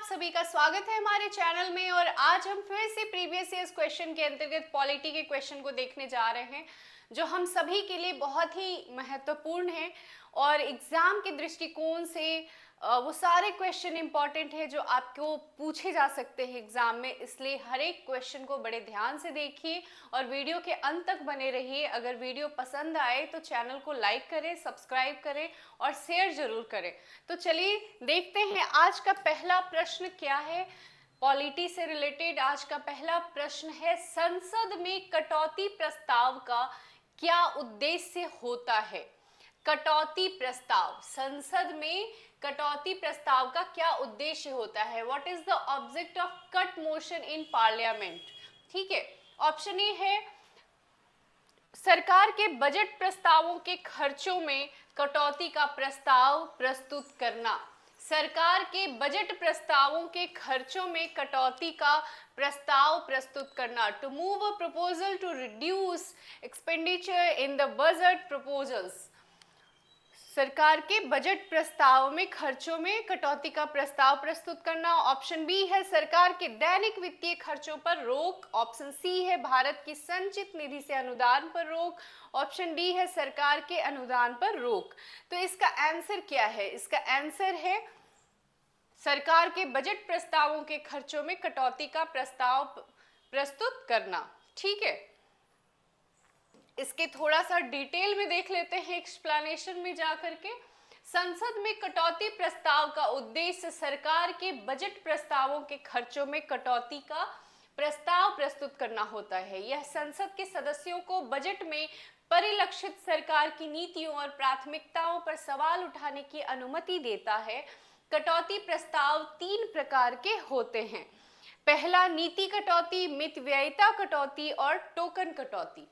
सभी का स्वागत है हमारे चैनल में। और आज हम फिर से प्रीवियस ईयर्स क्वेश्चन के अंतर्गत पॉलिटी के क्वेश्चन को देखने जा रहे हैं, जो हम सभी के लिए बहुत ही महत्वपूर्ण है और एग्जाम के दृष्टिकोण से वो सारे क्वेश्चन इंपॉर्टेंट है जो आपको पूछे जा सकते हैं एग्जाम में। इसलिए हर एक क्वेश्चन को बड़े ध्यान से देखिए और वीडियो के अंत तक बने रहिए। अगर वीडियो पसंद आए तो चैनल को लाइक करें, सब्सक्राइब करें और शेयर जरूर करें। तो चलिए देखते हैं आज का पहला प्रश्न क्या है। पॉलिटी से रिलेटेड आज का पहला प्रश्न है, संसद में कटौती प्रस्ताव का क्या उद्देश्य होता है। कटौती प्रस्ताव, संसद में कटौती प्रस्ताव का क्या उद्देश्य होता है। What is the object of cut motion in parliament. ठीक है, ऑप्शन ए है सरकार के बजट प्रस्तावों के खर्चों में कटौती का प्रस्ताव प्रस्तुत करना। सरकार के बजट प्रस्तावों के खर्चों में कटौती का प्रस्ताव प्रस्तुत करना। To move a proposal to reduce expenditure in the budget proposals. सरकार के बजट प्रस्ताव में खर्चों में कटौती का प्रस्ताव प्रस्तुत करना। ऑप्शन बी है सरकार के दैनिक वित्तीय खर्चों पर रोक। ऑप्शन सी है भारत की संचित निधि से अनुदान पर रोक। ऑप्शन डी है सरकार के अनुदान पर रोक। तो इसका आंसर क्या है। इसका आंसर है सरकार के बजट प्रस्तावों के खर्चों में कटौती का प्रस्ताव प्रस्तुत करना। ठीक है, इसके थोड़ा सा डिटेल में देख लेते हैं एक्सप्लेनेशन में जाकर के। संसद में कटौती प्रस्ताव का उद्देश्य सरकार के बजट प्रस्तावों के खर्चों में कटौती का प्रस्ताव प्रस्तुत करना होता है। यह संसद के सदस्यों को बजट में परिलक्षित सरकार की नीतियों और प्राथमिकताओं पर सवाल उठाने की अनुमति देता है। कटौती प्रस्ताव 3 प्रकार के होते हैं। पहला नीति कटौती, मितव्ययिता कटौती और टोकन कटौती।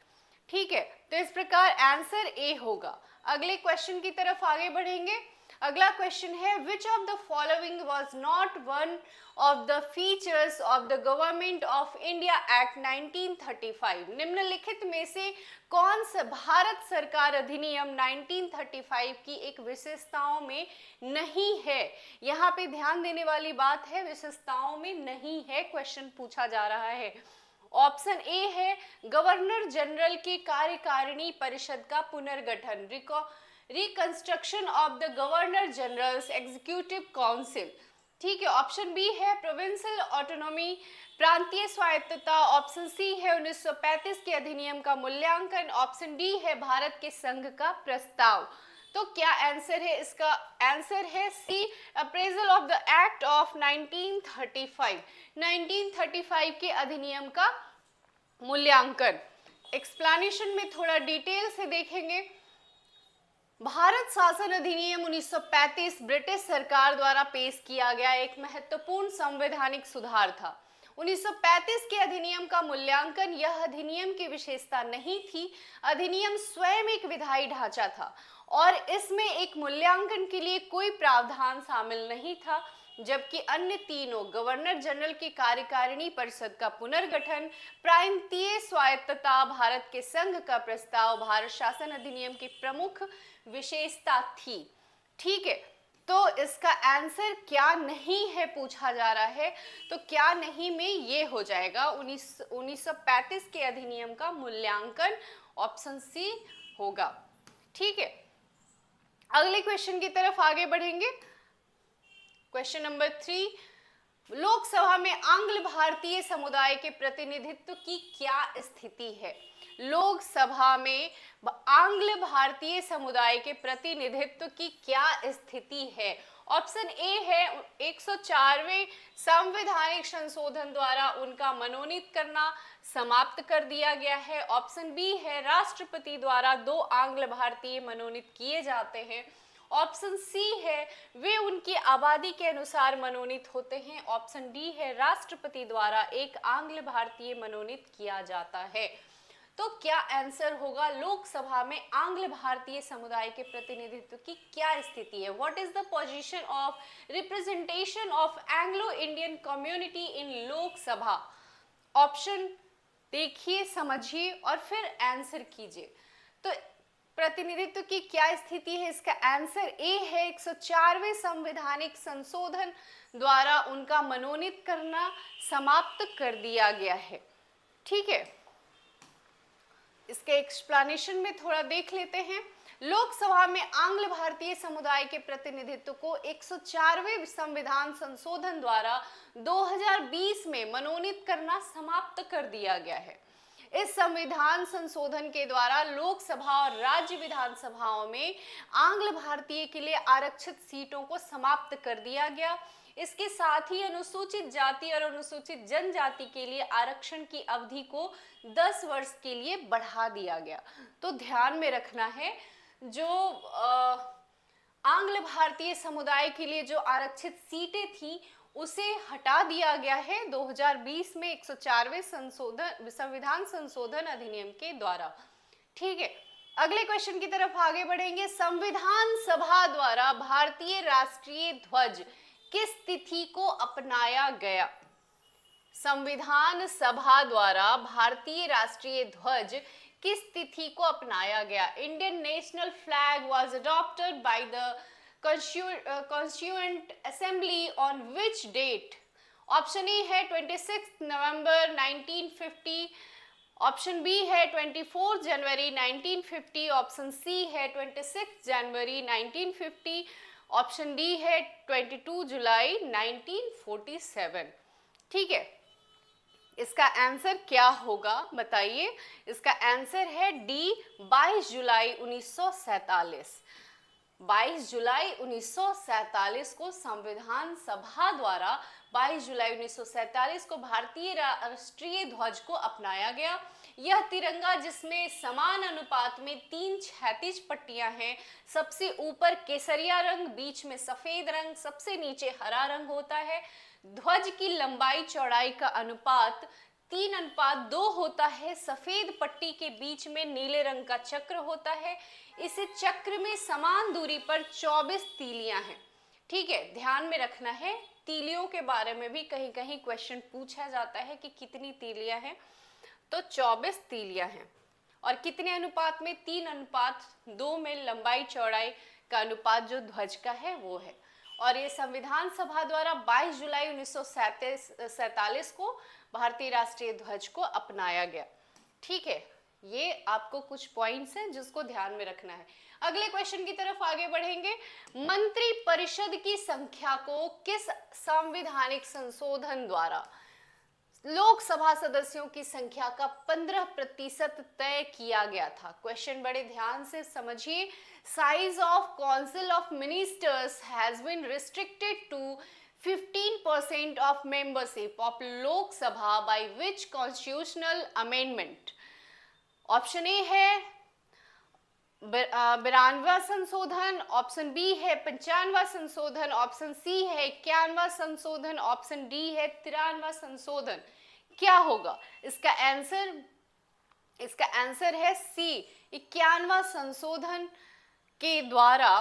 ठीक है, तो इस प्रकार आंसर ए होगा। अगले क्वेश्चन की तरफ आगे बढ़ेंगे। अगला क्वेश्चन है, which of the following was not one of the features of the government of India act 1935। निम्नलिखित में से कौन सा भारत सरकार अधिनियम 1935 की एक विशेषताओं में नहीं है। यहाँ पे ध्यान देने वाली बात है, विशेषताओं में नहीं है क्वेश्चन पूछा जा रहा है। ऑप्शन ए है गवर्नर जनरल की कार्यकारिणी परिषद का पुनर्गठन, reconstruction of the governor generals executive council. ठीक है, ऑप्शन बी है प्रोविंशियल ऑटोनॉमी, प्रांतीय स्वायत्तता। ऑप्शन सी है 1935 के अधिनियम का मूल्यांकन। ऑप्शन डी है भारत के संघ का प्रस्ताव। तो क्या आंसर है इसका। आंसर है C, appraisal of the act of 1935। 1935 के अधिनियम का मूल्यांकन। एक्सप्लेनेशन में थोड़ा डिटेल से देखेंगे। भारत शासन अधिनियम 1935 ब्रिटिश सरकार द्वारा पेश किया गया एक महत्वपूर्ण संवैधानिक सुधार था। 1935 के अधिनियम का मूल्यांकन, यह अधिनियम की विशेषता नहीं थी। अधिनियम स्वयं एक विधायी ढांचा था और इसमें एक मूल्यांकन के लिए कोई प्रावधान शामिल नहीं था। जबकि अन्य तीनों, गवर्नर जनरल की कार्यकारिणी परिषद का पुनर्गठन, प्रांतीय स्वायत्तता, भारत के संघ का प्रस्ताव भारत शासन अधिनियम की प्रमुख विशेषता थी। ठीक है, तो इसका आंसर क्या नहीं है पूछा जा रहा है। तो क्या नहीं में ये हो जाएगा 1935 के अधिनियम का मूल्यांकन। ऑप्शन सी होगा। ठीक है, अगले क्वेश्चन की तरफ आगे बढ़ेंगे। क्वेश्चन नंबर 3, लोकसभा में आंग्ल भारतीय समुदाय के प्रतिनिधित्व की क्या स्थिति है। लोकसभा में आंग्ल भारतीय समुदाय के प्रतिनिधित्व की क्या स्थिति है। ऑप्शन ए है 104वें संवैधानिक संशोधन द्वारा उनका मनोनीत करना समाप्त कर दिया गया है। ऑप्शन बी है राष्ट्रपति द्वारा 2 आंग्ल भारतीय मनोनीत किए जाते हैं। ऑप्शन सी है वे उनकी आबादी के अनुसार मनोनीत होते हैं। ऑप्शन डी है राष्ट्रपति द्वारा 1 आंग्ल भारतीय मनोनीत किया जाता है। तो क्या आंसर होगा, लोकसभा में आंग्ल भारतीय समुदाय के प्रतिनिधित्व की क्या स्थिति है। What is the position of representation of Anglo Indian community in Lok Sabha. Option देखिए, समझिए और फिर आंसर कीजिए। तो प्रतिनिधित्व की क्या स्थिति है? इसका आंसर ए है 104वें संवैधानिक संशोधन द्वारा उनका मनोनीत करना समाप्त कर दिया गया है। ठीक है, इसके एक्सप्लेनेशन में थोड़ा देख लेते हैं। लोकसभा में आंग्ल भारतीय समुदाय के प्रतिनिधित्व को 104वें संविधान संशोधन द्वारा 2020 में मनोनीत करना समाप्त कर दिया गया है। इस संविधान संशोधन के द्वारा लोकसभा और राज्य विधानसभाओं में आंग्ल भारतीय के लिए आरक्षित सीटों को समाप्त कर दिया गया। इसके साथ ही अनुसूचित जाति और अनुसूचित जनजाति के लिए आरक्षण की अवधि को 10 वर्ष के लिए बढ़ा दिया गया। तो ध्यान में रखना है, जो आंग्ल भारतीय समुदाय के लिए जो आरक्षित सीटें थी उसे हटा दिया गया है 2020 में 104वें संविधान संशोधन अधिनियम के द्वारा। ठीक है, अगले क्वेश्चन की तरफ आगे बढ़ेंगे। संविधान सभा द्वारा भारतीय राष्ट्रीय ध्वज किस तिथि को अपनाया गया? संविधान सभा द्वारा भारतीय राष्ट्रीय ध्वज किस तिथि को अपनाया गया? Indian national flag was adopted by the Constituent Assembly on which date? Option A है 26 नवंबर 1950, ऑप्शन बी है 24 जनवरी 1950, ऑप्शन सी है 26 जनवरी 1950, ऑप्शन डी है 22 जुलाई 1947। ठीक है, इसका आंसर क्या होगा बताइए? इसका आंसर है डी 22 जुलाई 1947। 22 जुलाई 1947 को संविधान सभा द्वारा 22 जुलाई 1947 को भारतीय राष्ट्रीय ध्वज को अपनाया गया। यह तिरंगा जिसमें समान अनुपात में 3 क्षैतिज पट्टियां हैं, सबसे ऊपर केसरिया रंग, बीच में सफेद रंग, सबसे नीचे हरा रंग होता है। ध्वज की लंबाई चौड़ाई का अनुपात 3:2 होता है। सफेद पट्टी के बीच में नीले रंग का चक्र होता है। इस चक्र में समान दूरी पर 24 तीलियां हैं। ठीक है, ध्यान में रखना है, तीलियों के बारे में भी कहीं कहीं क्वेश्चन पूछा जाता है कि कितनी तीलियां हैं, तो 24 तीलियां हैं। और कितने अनुपात में? 3:2 में लंबाई चौड़ाई का अनुपात जो ध्वज का है वो है। और ये संविधान सभा द्वारा 22 जुलाई 1947 को भारतीय राष्ट्रीय ध्वज को अपनाया गया। ठीक है, ये आपको कुछ पॉइंट्स हैं जिसको ध्यान में रखना है। अगले क्वेश्चन की तरफ आगे बढ़ेंगे। मंत्री परिषद की संख्या को किस संवैधानिक संशोधन द्वारा लोकसभा सदस्यों की संख्या का 15% तय किया गया था? क्वेश्चन बड़े ध्यान से समझिए। Size of council of ministers has been restricted to 15% of membership of Lok Sabha by which constitutional amendment? Option A है 92वां संशोधन, ऑप्शन बी है 95वां संशोधन, ऑप्शन सी है 91वां संशोधन, ऑप्शन डी है 93वां संशोधन। क्या होगा इसका आंसर? इसका आंसर है सी, 91वां संशोधन के द्वारा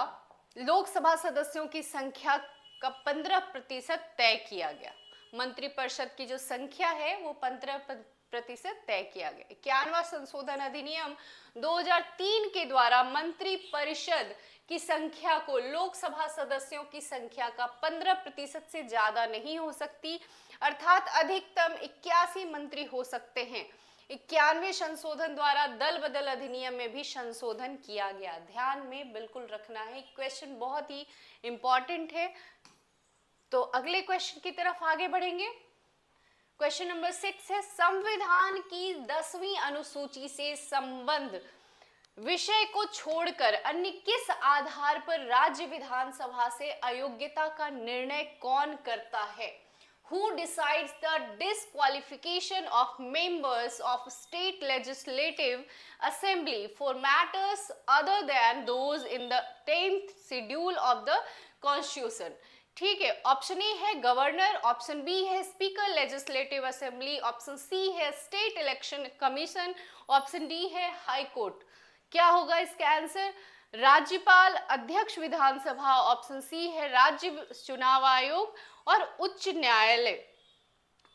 लोकसभा सदस्यों की संख्या का 15% तय किया गया। मंत्रिपरिषद की जो संख्या है वो 15% तय किया गया। 91वां संशोधन अधिनियम 2003 के द्वारा मंत्रिपरिषद की संख्या को लोकसभा सदस्यों की संख्या का 15% से ज्यादा नहीं हो सकती, अर्थात अधिकतम 81 मंत्री हो सकते हैं। 91वें संशोधन द्वारा दल बदल अधिनियम में भी संशोधन किया गया। ध्यान में बिल्कुल रखना है, क्वेश्चन बहुत ही इंपॉर्टेंट है। तो अगले क्वेश्चन की तरफ आगे बढ़ेंगे। क्वेश्चन नंबर 6 है, संविधान की 10वीं अनुसूची से संबद्ध विषय को छोड़कर अन्य किस आधार पर राज्य विधानसभा से अयोग्यता का निर्णय कौन करता है? Who decides the disqualification of members of state legislative assembly for matters other than those in the 10th schedule of the constitution? ठीक है, ऑप्शन ए है गवर्नर, ऑप्शन बी है speaker legislative assembly, option C है state election commission, option D है high court. क्या होगा इसका answer? राज्यपाल, अध्यक्ष विधानसभा, ऑप्शन सी है राज्य चुनाव आयोग और उच्च न्यायालय।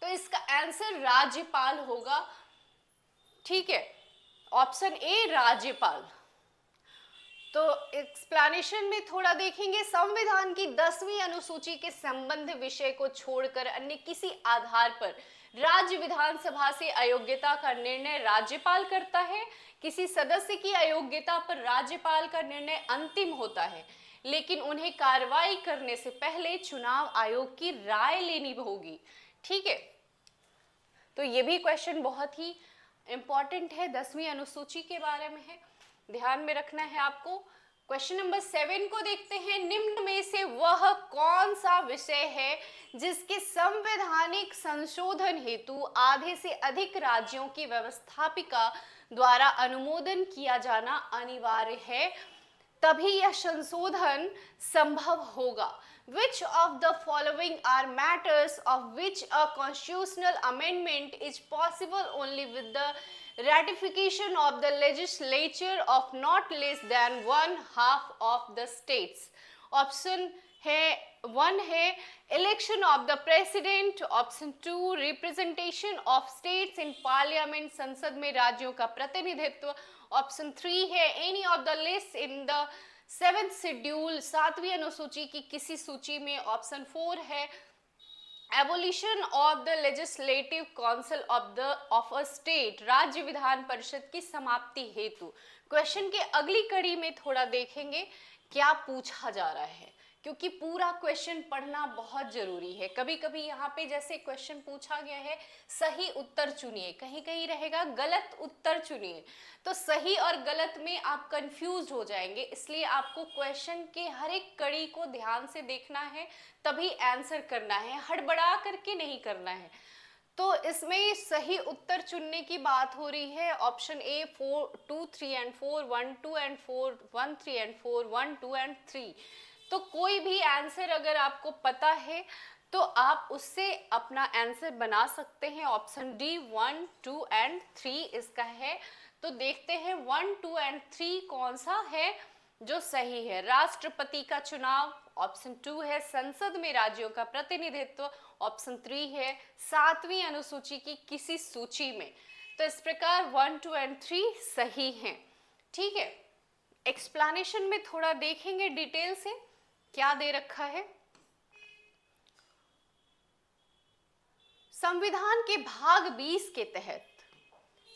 तो इसका आंसर राज्यपाल होगा। ठीक है, ऑप्शन ए राज्यपाल। तो एक्सप्लेनेशन में थोड़ा देखेंगे, संविधान की 10वीं अनुसूची के संबंध विषय को छोड़कर अन्य किसी आधार पर राज्य विधानसभा से अयोग्यता का निर्णय राज्यपाल करता है। किसी सदस्य की अयोग्यता पर राज्यपाल का निर्णय अंतिम होता है, लेकिन उन्हें कार्रवाई करने से पहले चुनाव आयोग की राय लेनी होगी। ठीक है, तो ये भी क्वेश्चन बहुत ही इंपॉर्टेंट है, 10वीं अनुसूची के बारे में है, ध्यान में रखना है आपको। क्वेश्चन नंबर 7 को देखते हैं। निम्न में से वह कौन सा विषय है जिसके संवैधानिक संशोधन हेतु आधे से अधिक राज्यों की व्यवस्थापिका द्वारा अनुमोदन किया जाना अनिवार्य है, तभी यह संशोधन संभव होगा। Which of the following are matters of which a constitutional amendment is possible only with the ratification of the legislature of not less than one half of the states? Option है 1 है election of the president, option 2 representation of states in parliament, संसद में राज्यों का प्रतिनिधित्व, option 3 है any of the list in the 7th schedule, 7वीं अनुसूची की किसी सूची में, ऑप्शन 4 है abolition of the legislative council of a state, राज्य विधान परिषद की समाप्ति हेतु। क्वेश्चन के अगली कड़ी में थोड़ा देखेंगे क्या पूछा जा रहा है, क्योंकि पूरा क्वेश्चन पढ़ना बहुत जरूरी है। कभी कभी यहाँ पे जैसे क्वेश्चन पूछा गया है सही उत्तर चुनिए, कहीं कहीं रहेगा गलत उत्तर चुनिए, तो सही और गलत में आप कंफ्यूज हो जाएंगे, इसलिए आपको क्वेश्चन के हर एक कड़ी को ध्यान से देखना है, तभी आंसर करना है, हड़बड़ा करके नहीं करना है। तो इसमें सही उत्तर चुनने की बात हो रही है, option A 4 2 3 and 4, 1 2 and 4, 1 3 and 4, 1 2 and 3। तो कोई भी आंसर अगर आपको पता है तो आप उससे अपना आंसर बना सकते हैं। ऑप्शन डी 1 2 एंड 3 इसका है। तो देखते हैं 1 2 एंड 3 कौन सा है जो सही है। राष्ट्रपति का चुनाव, ऑप्शन 2 है संसद में राज्यों का प्रतिनिधित्व, ऑप्शन 3 है 7वीं अनुसूची की किसी सूची में। तो इस प्रकार 1 2 एंड 3 सही हैं। ठीक है, एक्सप्लेनेशन में थोड़ा देखेंगे डिटेल से क्या दे रखा है। संविधान के भाग 20 के तहत,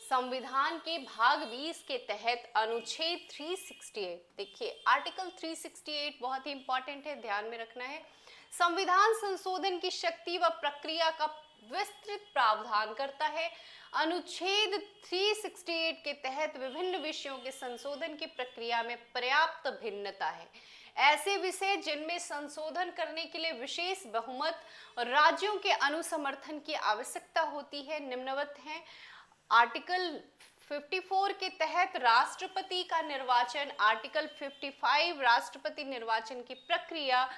संविधान के भाग 20 के तहत अनुच्छेद 368, देखिए आर्टिकल 368 बहुत ही इंपॉर्टेंट है, ध्यान में रखना है। संविधान संशोधन की शक्ति व प्रक्रिया का विस्तृत प्रावधान करता है। अनुच्छेद 368 के तहत विभिन्न विषयों के संशोधन की प्रक्रिया में पर्याप्त भिन्नता है। ऐसे विषय जिनमें संशोधन करने के लिए विशेष बहुमत और राज्यों के अनुसमर्थन की आवश्यकता होती है निम्नवत हैं। आर्टिकल 54 के तहत राष्ट्रपति का निर्वाचन, आर्टिकल 55 राष्ट्रपति निर्वाचन की प्रक्रिया,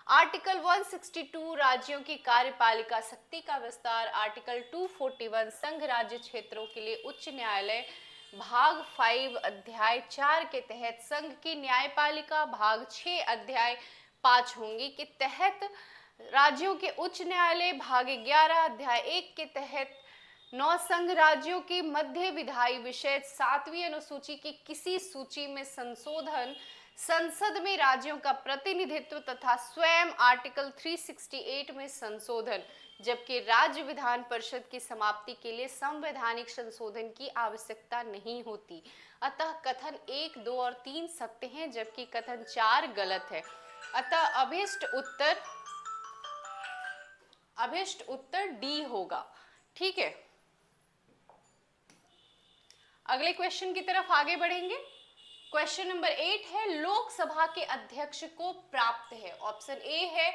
आर्टिकल 162 राज्यों की कार्यपालिका शक्ति का विस्तार, आर्टिकल 241 संघ राज्य क्षेत्रों के लिए उच्च न्यायालय, भाग 5 अध्याय 4 के तहत संघ की न्यायपालिका, भाग 6 अध्याय 5 होंगी के तहत राज्यों के उच्च न्यायालय, भाग 11 अध्याय 1 के तहत 9 संघ राज्यों की मध्य विधायी विषय, 7वीं अनुसूची की किसी सूची में संशोधन, संसद में राज्यों का प्रतिनिधित्व तथा स्वयं आर्टिकल 368 में संशोधन, जबकि राज्य विधान परिषद की समाप्ति के लिए संवैधानिक संशोधन की आवश्यकता नहीं होती। अतः कथन 1 2 और 3 सत्य हैं, जबकि कथन 4 गलत है। अतः अभिष्ट उत्तर डी होगा। ठीक है, अगले क्वेश्चन की तरफ आगे बढ़ेंगे। क्वेश्चन नंबर 8 है लोकसभा के अध्यक्ष को प्राप्त है। ऑप्शन ए है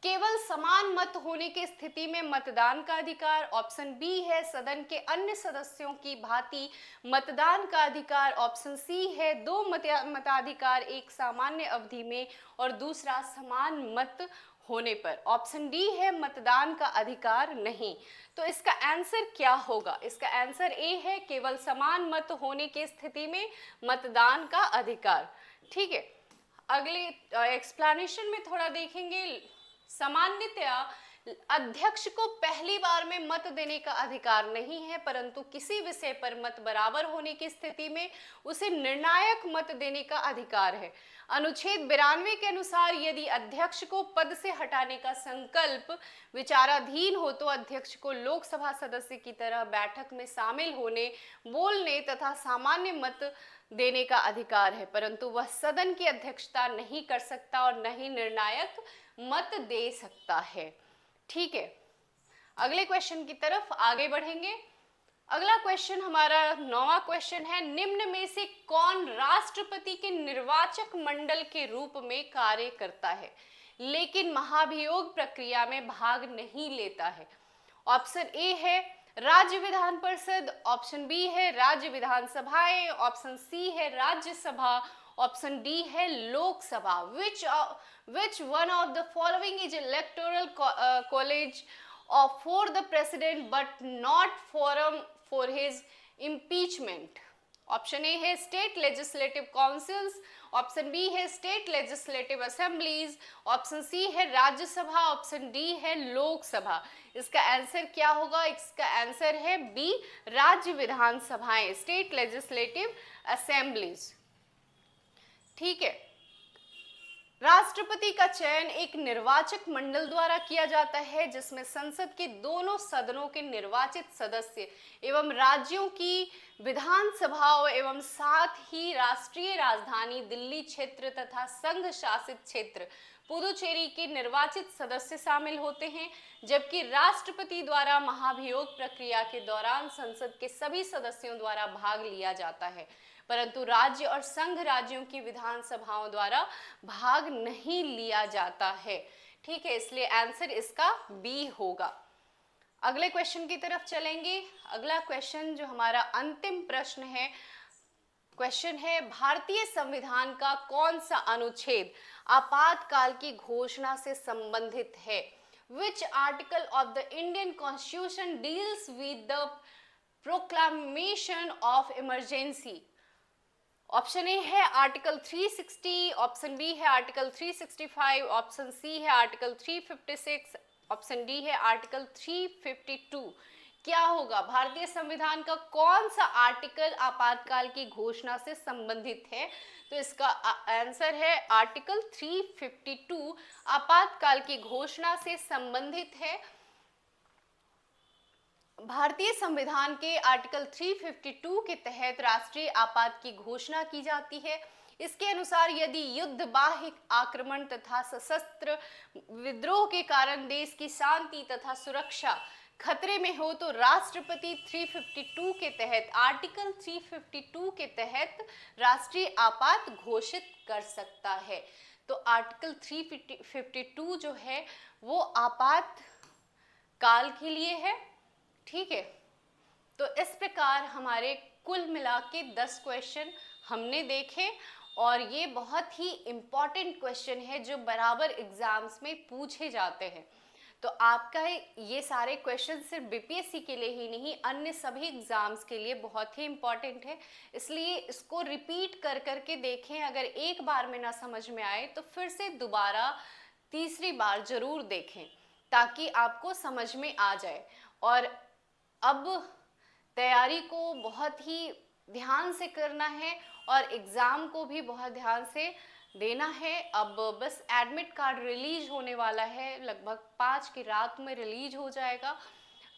केवल समान मत होने की स्थिति में मतदान का अधिकार, ऑप्शन बी है सदन के अन्य सदस्यों की भांति मतदान का अधिकार, ऑप्शन सी है 2 मताधिकार एक सामान्य अवधि में और दूसरा समान मत होने पर, ऑप्शन डी है मतदान का अधिकार नहीं। तो इसका आंसर क्या होगा? इसका आंसर ए है केवल समान मत होने की स्थिति में मतदान का अधिकार। ठीक है, अगले एक्सप्लेनेशन में थोड़ा देखेंगे। सामान्यतया अध्यक्ष को पहली बार में मत देने का अधिकार नहीं है, परंतु किसी विषय पर मत बराबर होने की स्थिति में उसे निर्णायक मत देने का अधिकार है। अनुच्छेद 92 के अनुसार यदि अध्यक्ष को पद से हटाने का संकल्प विचाराधीन हो तो अध्यक्ष को लोकसभा सदस्य की तरह बैठक में शामिल होने, बोलने तथा सामान्य मत देने का अधिकार है, परंतु वह सदन की अध्यक्षता नहीं कर सकता और न ही निर्णायक मत दे सकता है। ठीक है, अगले क्वेश्चन की तरफ आगे बढ़ेंगे। अगला क्वेश्चन हमारा 9वां क्वेश्चन है, निम्न में से कौन राष्ट्रपति के निर्वाचक मंडल के रूप में कार्य करता है लेकिन महाभियोग प्रक्रिया में भाग नहीं लेता है? ऑप्शन ए है राज्य विधान परिषद, ऑप्शन बी है राज्य विधानसभाएं, ऑप्शन सी है राज्यसभा, ऑप्शन डी है Lok Sabha. Which one of the following is electoral college for the president but not forum for his impeachment? Option A है state legislative councils, option B है state legislative assemblies, option C है Rajya Sabha, option D है लोकसभा। इसका answer क्या होगा? इसका answer है B राज्य विधानसभाएं, स्टेट लेजिस्लेटिव असेंबलीज। ठीक है, राष्ट्रपति का चयन एक निर्वाचक मंडल द्वारा किया जाता है जिसमें संसद के दोनों सदनों के निर्वाचित सदस्य एवं राज्यों की विधानसभाओं एवं साथ ही राष्ट्रीय राजधानी दिल्ली क्षेत्र तथा संघ शासित क्षेत्र पुदुचेरी के निर्वाचित सदस्य शामिल होते हैं, जबकि राष्ट्रपति द्वारा महाभियोग प्रक्रिया के दौरान संसद के सभी सदस्यों द्वारा भाग लिया जाता है, परंतु राज्य और संघ राज्यों की विधानसभाओं द्वारा भाग नहीं लिया जाता है। ठीक है, इसलिए आंसर इसका बी होगा। अगले क्वेश्चन की तरफ चलेंगे। अगला क्वेश्चन जो हमारा अंतिम प्रश्न है, क्वेश्चन है भारतीय संविधान का कौन सा अनुच्छेद आपातकाल की घोषणा से संबंधित है? Which article of the Indian Constitution deals with the proclamation of emergency? Option A है आर्टिकल 360, ऑप्शन बी है आर्टिकल 365, ऑप्शन सी है आर्टिकल 356, ऑप्शन डी है आर्टिकल 352। क्या होगा? भारतीय संविधान का कौन सा आर्टिकल आपातकाल की घोषणा से संबंधित है? तो इसका आंसर है आर्टिकल 352 आपातकाल की घोषणा से संबंधित है। भारतीय संविधान के आर्टिकल 352 के तहत राष्ट्रीय आपात की घोषणा की जाती है। इसके अनुसार यदि युद्ध, बाह्य आक्रमण तथा सशस्त्र विद्रोह के कारण देश की शांति तथा सुरक्षा खतरे में हो तो राष्ट्रपति 352 के तहत, आर्टिकल 352 के तहत राष्ट्रीय आपात घोषित कर सकता है। तो आर्टिकल 352 जो है वो आपात काल के लिए है। ठीक है, तो इस प्रकार हमारे कुल मिला के 10 क्वेश्चन हमने देखे और ये बहुत ही इम्पॉर्टेंट क्वेश्चन है जो बराबर एग्जाम्स में पूछे जाते हैं। तो आपका ये सारे क्वेश्चन सिर्फ बीपीएससी के लिए ही नहीं, अन्य सभी एग्जाम्स के लिए बहुत ही इम्पॉर्टेंट है, इसलिए इसको रिपीट कर कर के देखें। अगर एक बार में ना समझ में आए तो फिर से दोबारा तीसरी बार जरूर देखें ताकि आपको समझ में आ जाए। और अब तैयारी को बहुत ही ध्यान से करना है और एग्ज़ाम को भी बहुत ध्यान से देना है। अब बस एडमिट कार्ड रिलीज होने वाला है, लगभग 5 की रात में रिलीज हो जाएगा,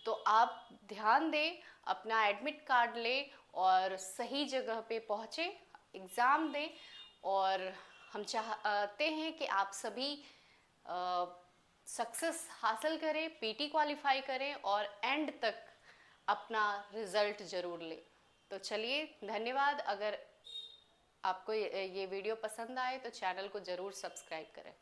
तो आप ध्यान दें, अपना एडमिट कार्ड लें और सही जगह पे पहुँचे, एग्ज़ाम दें। और हम चाहते हैं कि आप सभी सक्सेस हासिल करें, पीटी क्वालिफाई करें और एंड तक अपना रिजल्ट ज़रूर लें। तो चलिए, धन्यवाद। अगर आपको ये वीडियो पसंद आए तो चैनल को ज़रूर सब्सक्राइब करें।